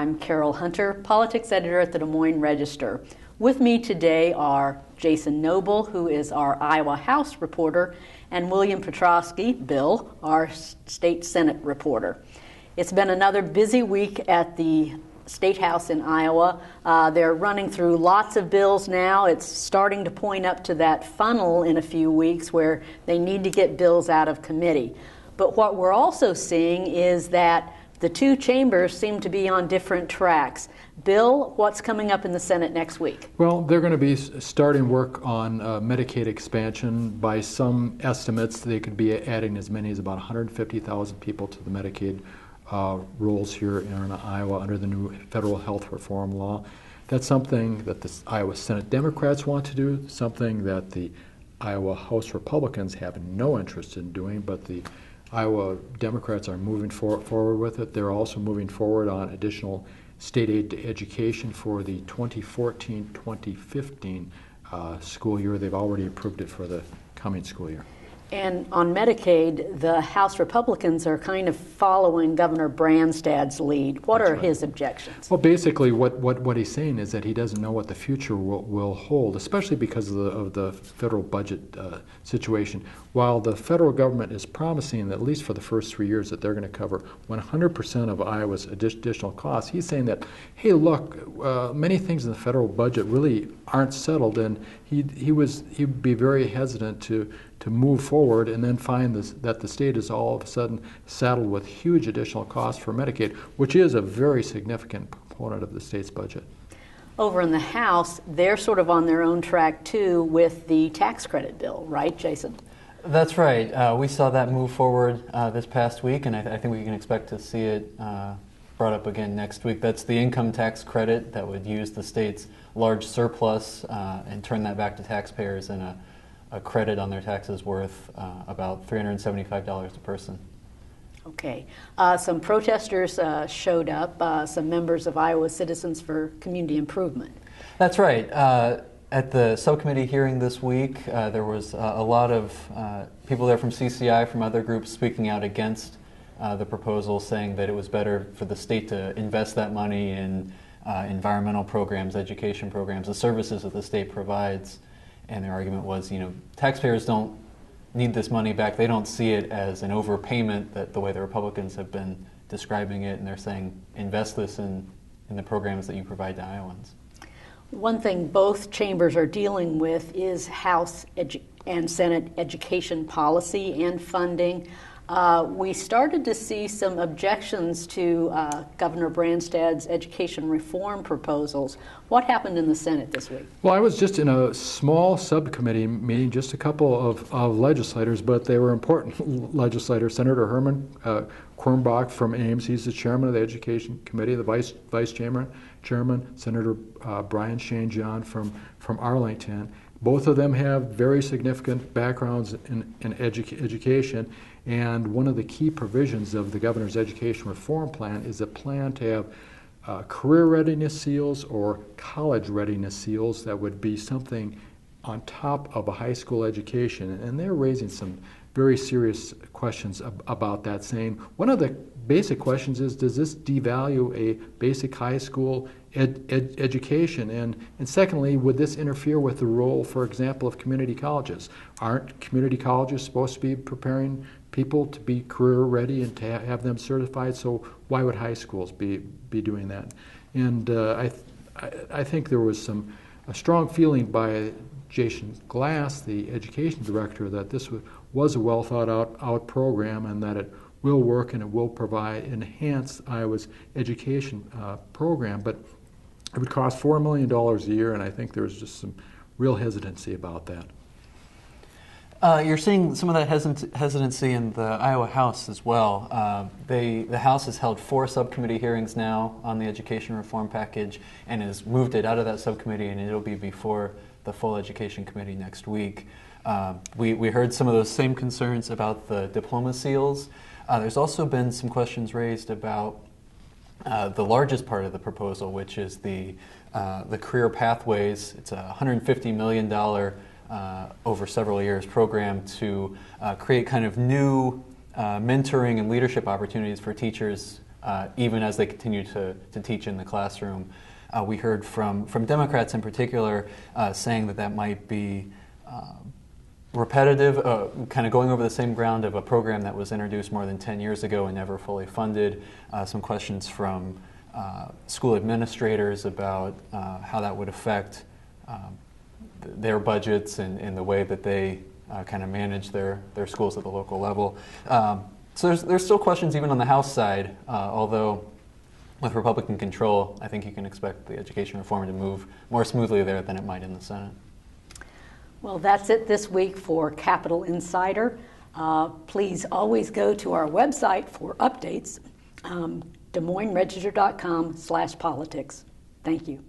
I'm Carol Hunter, politics editor at the Des Moines Register. With me today are Jason Noble, who is our Iowa House reporter, and William Petroski, Bill, our state Senate reporter. It's been another busy week at the State House in Iowa. They're running through lots of bills now. It's starting to point up to that funnel in a few weeks where they need to get bills out of committee. But what we're also seeing is that the two chambers seem to be on different tracks. Bill, what's coming up in the Senate next week? Well, they're going to be starting work on Medicaid expansion. By some estimates, they could be adding as many as about 150,000 people to the Medicaid rules here in Iowa under the new federal health reform law. That's something that the Iowa Senate Democrats want to do, something that the Iowa House Republicans have no interest in doing, but the Iowa Democrats are moving forward with it. They're also moving forward on additional state aid to education for the 2014-2015 school year. They've already approved it for the coming school year. And on Medicaid, the House Republicans are kind of following Governor Branstad's lead. What are his objections? Well, basically what he's saying is that he doesn't know what the future will hold, especially because of the federal budget situation. While the federal government is promising that at least for the first 3 years that they're going to cover 100% of Iowa's additional costs, he's saying that, hey, look, many things in the federal budget really aren't settled, and he'd be very hesitant to move forward and then find that the state is all of a sudden saddled with huge additional costs for Medicaid, which is a very significant component of the state's budget. Over in the House, they're sort of on their own track too with the tax credit bill, right, Jason? That's right. We saw that move forward this past week, and I think we can expect to see it brought up again next week. That's the income tax credit that would use the state's large surplus and turn that back to taxpayers in a credit on their taxes worth about $375 a person. Okay. Some protesters showed up, some members of Iowa Citizens for Community Improvement. That's right. At the subcommittee hearing this week, there was a lot of people there from CCI, from other groups, speaking out against the proposal, saying that it was better for the state to invest that money in environmental programs, education programs, the services that the state provides. And their argument was, taxpayers don't need this money back. They don't see it as an overpayment, that the way the Republicans have been describing it, and they're saying, invest this in the programs that you provide to Iowans. One thing both chambers are dealing with is House and Senate education policy and funding. We started to see some objections to Governor Branstad's education reform proposals. What happened in the Senate this week? Well, I was just in a small subcommittee meeting, just a couple of legislators, but they were important legislators. Senator Herman Quirmbach from Ames, he's the chairman of the Education Committee, the vice chairman, Senator Brian Shane John from Arlington. Both of them have very significant backgrounds in education, and one of the key provisions of the governor's education reform plan is a plan to have career readiness seals or college readiness seals that would be something on top of a high school education. And they're raising some very serious questions about that, saying one of the basic questions is, does this devalue a basic high school education? And secondly, would this interfere with the role, for example, of community colleges? Aren't community colleges supposed to be preparing people to be career ready and to have them certified? So why would high schools be doing that? And I think there was a strong feeling by Jason Glass, the education director, that this was a well thought out program, and that it will work and it will enhance Iowa's education program. But it would cost $4 million a year, and I think there was just some real hesitancy about that. You're seeing some of that hesitancy in the Iowa House as well. The House has held 4 subcommittee hearings now on the education reform package and has moved it out of that subcommittee, and it'll be before the full education committee next week. We heard some of those same concerns about the diploma seals. There's also been some questions raised about the largest part of the proposal, which is the career pathways. It's a $150 million over several years program to create kind of new mentoring and leadership opportunities for teachers even as they continue to teach in the classroom. We heard from Democrats in particular saying that might be repetitive, kind of going over the same ground of a program that was introduced more than 10 years ago and never fully funded. Some questions from school administrators about how that would affect their budgets and the way that they kind of manage their schools at the local level. So there's still questions even on the House side, although with Republican control, I think you can expect the education reform to move more smoothly there than it might in the Senate. Well, that's it this week for Capitol Insider. Please always go to our website for updates, DesMoinesRegister.com/politics. Thank you.